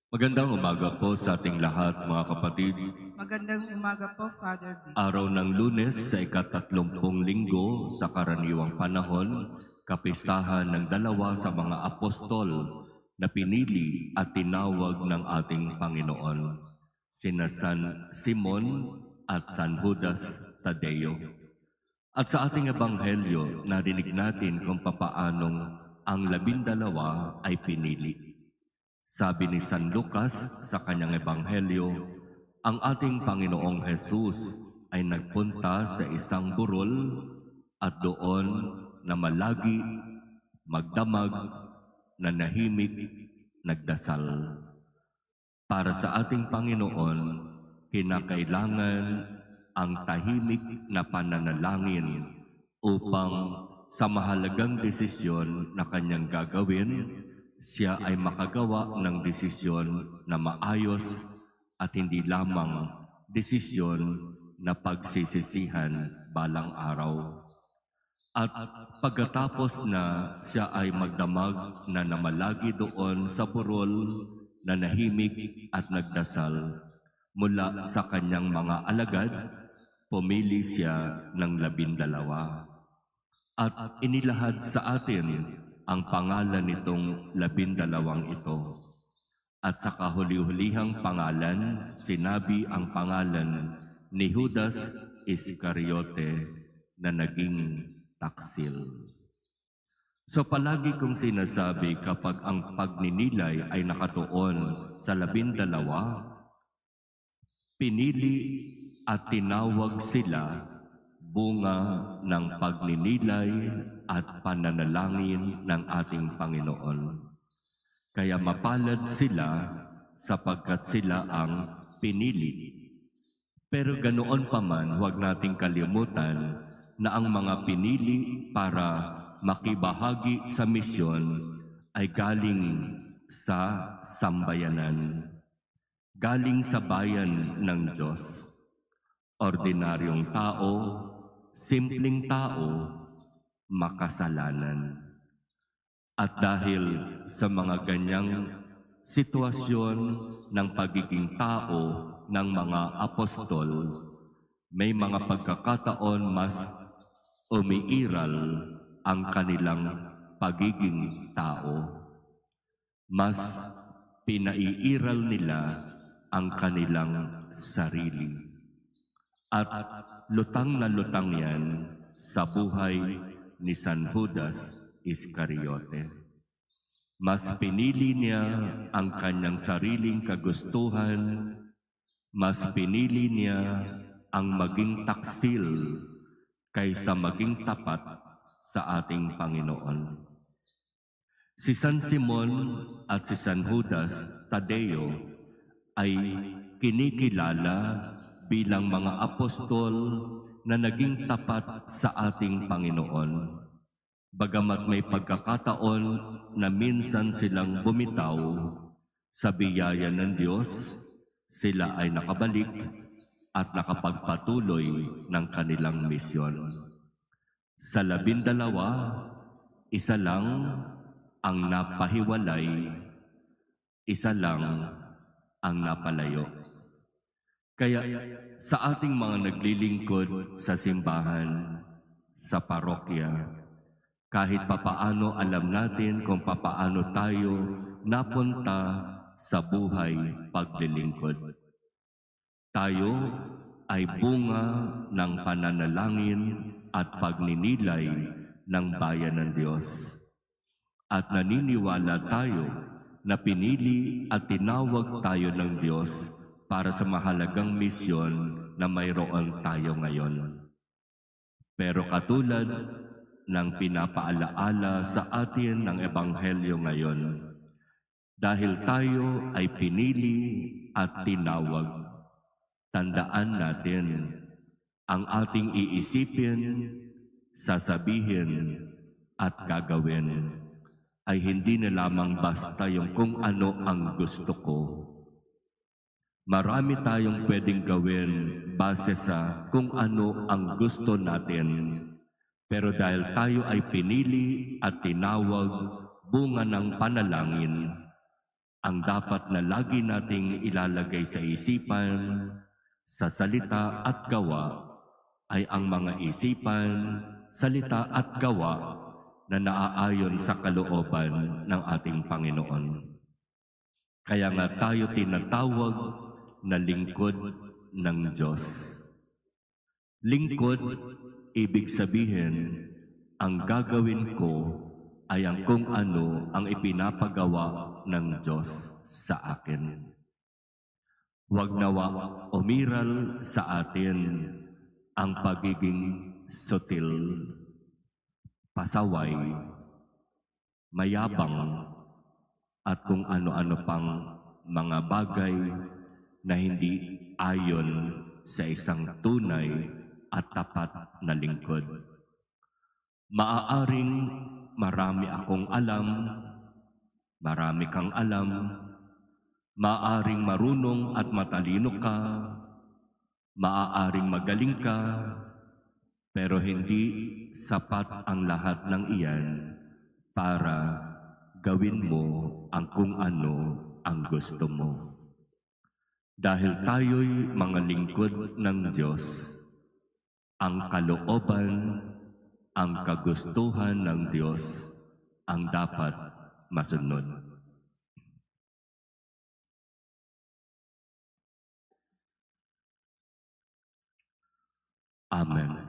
Magandang umaga po sa ating lahat, mga kapatid. Magandang umaga po, Father B. Araw ng Lunes sa ika-30 linggo sa karaniwang panahon, kapistahan ng dalawa sa mga apostol na pinili at tinawag ng ating Panginoon, sina San Simon at San Judas Tadeo. At sa ating ebanghelyo, narinig natin kung papaanong ang 12 ay pinili. Sabi ni San Lucas sa kanyang ebanghelyo, ang ating Panginoong Hesus ay nagpunta sa isang burol at doon na malagi, magdamag, nanahimik, nagdasal. Para sa ating Panginoon, kinakailangan ang tahimik na pananalangin upang sa mahalagang desisyon na kanyang gagawin, siya ay makagawa ng desisyon na maayos at hindi lamang desisyon na pagsisisihan balang araw. At pagkatapos na siya ay magdamag na namalagi doon sa burol, na nahimik at nagdasal, mula sa kanyang mga alagad, pumili siya ng 12. At inilahad sa atin ang pangalan nitong 12 ito. At sa kahuli-hulihang pangalan, sinabi ang pangalan ni Judas Iscariote na naging taksil. So palagi kong sinasabi kapag ang pagninilay ay nakatuon sa 12, pinili at tinawag sila bunga ng pagninilay at pananalangin ng ating Panginoon. Kaya mapalad sila sapagkat sila ang pinili. Pero ganoon pa man, huwag nating kalimutan na ang mga pinili para makibahagi sa misyon ay galing sa sambayanan, galing sa bayan ng Diyos. Ordinaryong tao, simpleng tao, makasalanan. At dahil sa mga ganyang sitwasyon ng pagiging tao ng mga apostol, may mga pagkakataon mas umiiral ang kanilang pagiging tao. Mas pinaiiral nila ang kanilang sarili. At lutang na lutang yan sa buhay ni San Judas Iscariote. Mas pinili niya ang kanyang sariling kagustuhan, mas pinili niya ang maging taksil kaysa maging tapat sa ating Panginoon. Si San Simon at si San Judas Tadeo ay kinikilala bilang mga apostol na naging tapat sa ating Panginoon. Bagamat may pagkakataon na minsan silang bumitaw sa biyaya ng Diyos, sila ay nakabalik at nakapagpatuloy ng kanilang misyon. Sa 12, isa lang ang napahiwalay, isa lang ang napalayo. Kaya sa ating mga naglilingkod sa simbahan, sa parokya, kahit papaano alam natin kung papaano tayo napunta sa buhay paglilingkod. Tayo ay bunga ng pananalangin at pagninilay ng bayan ng Diyos. At naniniwala tayo na pinili at tinawag tayo ng Diyos para sa mahalagang misyon na mayroon tayo ngayon. Pero katulad ng pinapaalaala sa atin ng Ebanghelyo ngayon, dahil tayo ay pinili at tinawag, tandaan natin ang ating iisipin, sasabihin at gagawin ay hindi na lamang basta yung kung ano ang gusto ko. Marami tayong pwedeng gawin base sa kung ano ang gusto natin. Pero dahil tayo ay pinili at tinawag bunga ng panalangin, Ang dapat na lagi nating ilalagay sa isipan, sa salita at gawa ay ang mga isipan, salita at gawa na naaayon sa kalooban ng ating Panginoon. Kaya nga tayo tinatawag na lingkod ng Diyos. Lingkod, ibig sabihin, ang gagawin ko ay ang kung ano ang ipinapagawa ng Diyos sa akin. Huwag nawa umiral sa atin ang pagiging sutil, pasaway, mayabang, at kung ano-ano pang mga bagay na hindi ayon sa isang tunay at tapat na lingkod. Maaaring marami akong alam, marami kang alam, maaaring marunong at matalino ka, maaaring magaling ka, pero hindi sapat ang lahat ng iyan para gawin mo ang kung ano ang gusto mo. Dahil tayo'y mga lingkod ng Diyos, ang kalooban, ang kagustuhan ng Diyos ang dapat masunod. Amen.